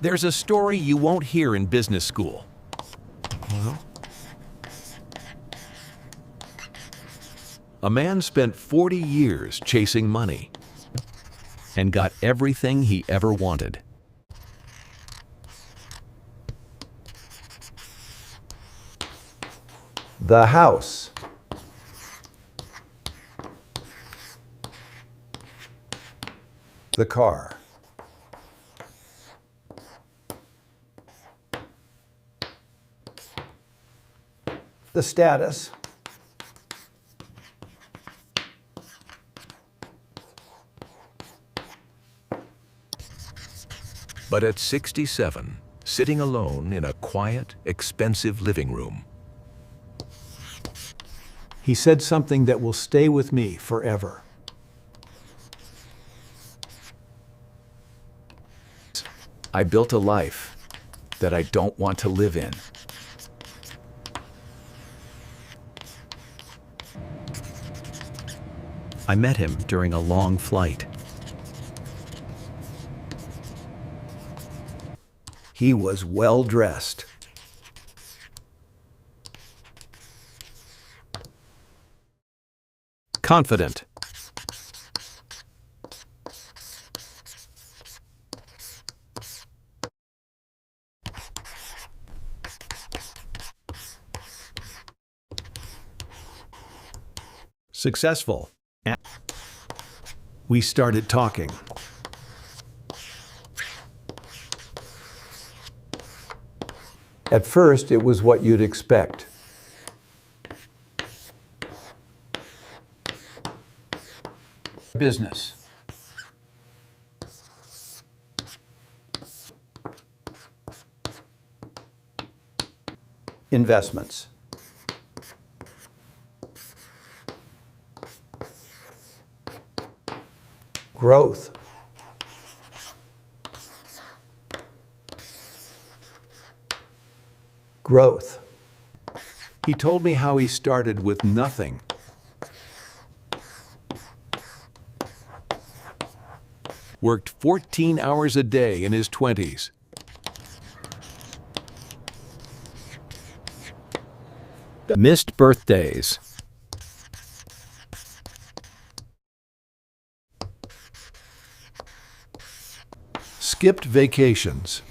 There's a story you won't hear in business school. Well, A man spent 40 years chasing money and got everything he ever wanted. the house. The car. The status. But at 67, sitting alone in a quiet, expensive living room, He said something that will stay with me forever. I built a life that I don't want to live in. I met him during a long flight. He was well dressed. Confident. Successful. We started talking. At first, it was what you'd expect. Business. Investments. Growth. Growth. He told me how he started with nothing. Worked 14 hours a day in his 20s. Missed birthdays. Skipped vacations.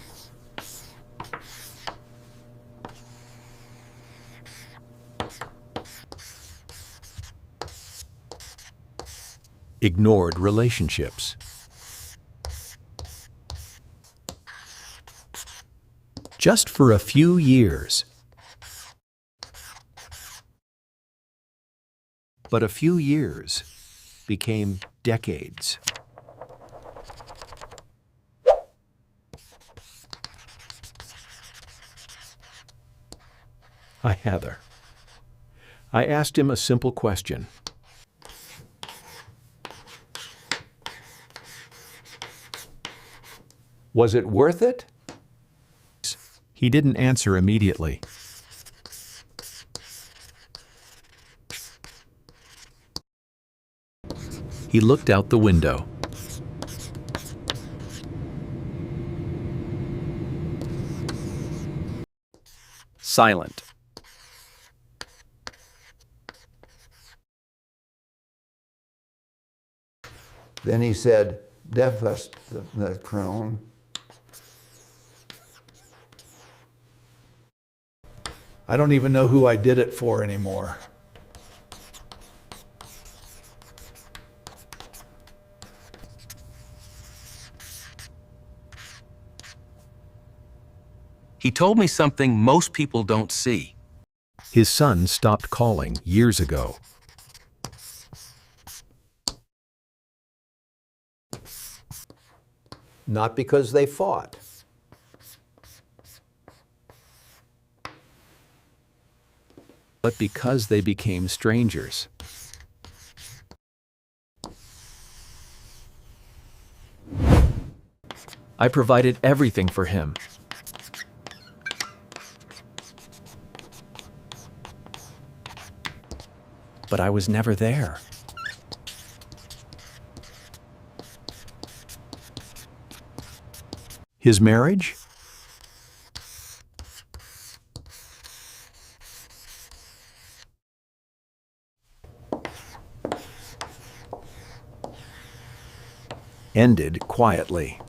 Ignored relationships. Just for a few years. But a few years became decades. Hi, Heather. I asked him a simple question. Was it worth it? He didn't answer immediately. He looked out the window. Silent. Then he said, "Devast the crown." I don't even know who I did it for anymore. He told me something most people don't see. His son stopped calling years ago. Not because they fought. But because they became strangers. I provided everything for him. But I was never there. His marriage? ended quietly.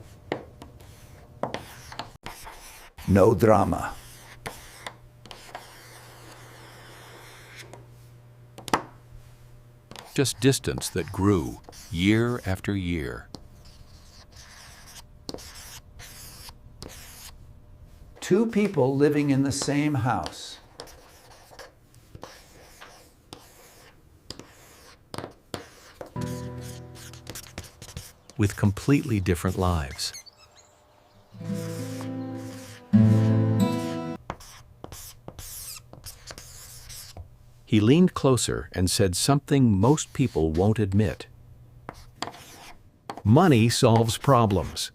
No drama. Just distance that grew year after year. Two people living in the same house. With completely different lives. He leaned closer and said something most people won't admit. Money solves problems.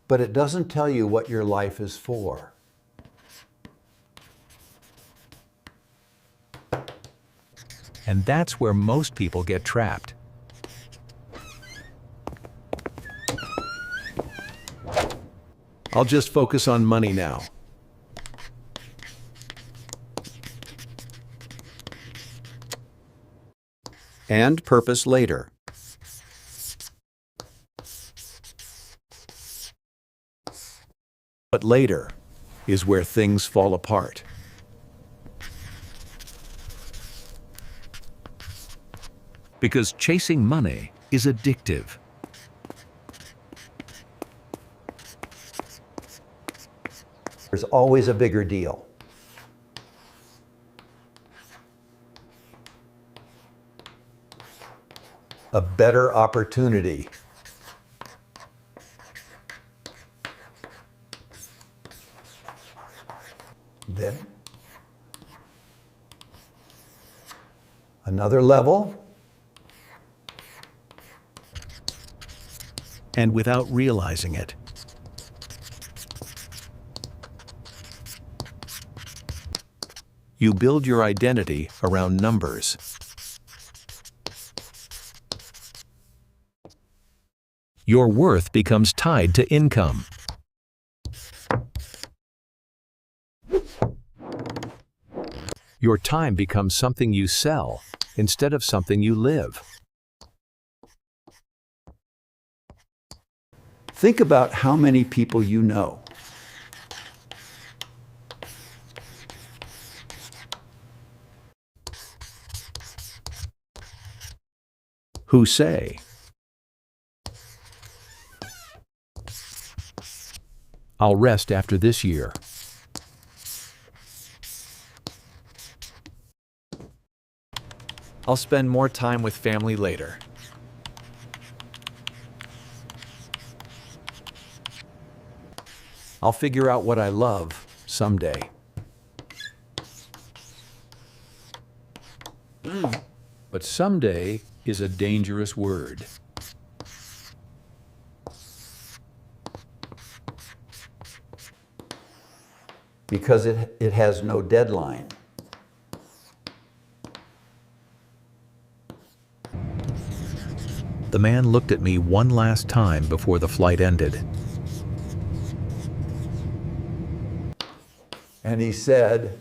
But it doesn't tell you what your life is for. And that's where most people get trapped. I'll just focus on money now. And purpose later. But later is where things fall apart. Because chasing money is addictive. There's always a bigger deal. A better opportunity. Then another level. And without realizing it, you build your identity around numbers. Your worth becomes tied to income. Your time becomes something you sell instead of something you live. Think about how many people you know. Who say, "I'll rest after this year." I'll spend more time with family later. I'll figure out what I love someday. But someday is a dangerous word. Because it has no deadline. The man looked at me one last time before the flight ended. And he said,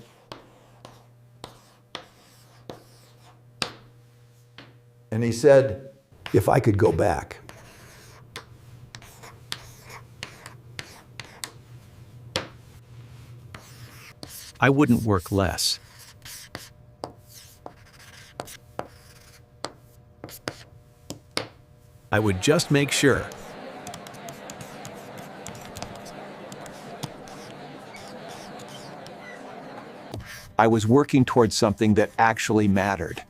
if I could go back. I wouldn't work less. I would just make sure. I was working towards something that actually mattered.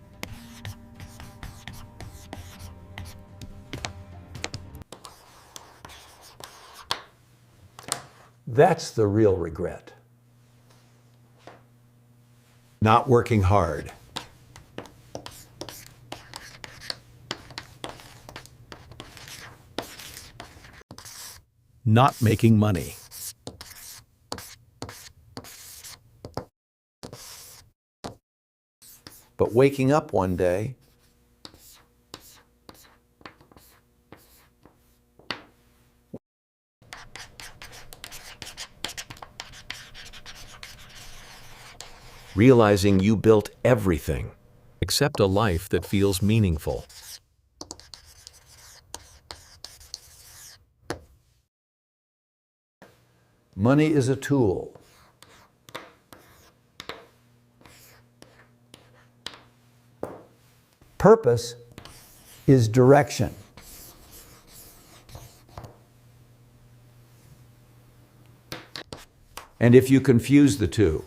That's the real regret. Not working hard. Not making money. But waking up one day Realizing you built everything Accept a life that feels meaningful. Money is a tool. Purpose is direction. And if you confuse the two,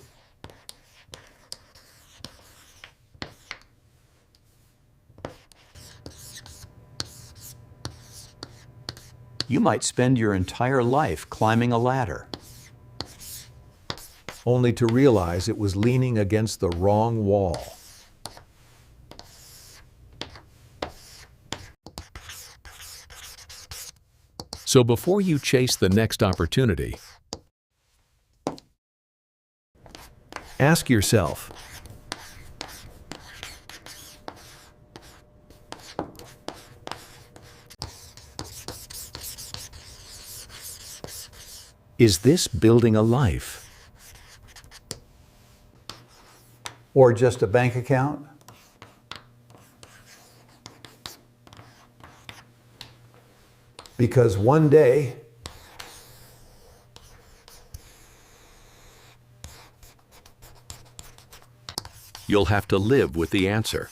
you might spend your entire life climbing a ladder, only to realize it was leaning against the wrong wall. So before you chase the next opportunity, Ask yourself, is this building a life? Or just a bank account? Because one day, you'll have to live with the answer.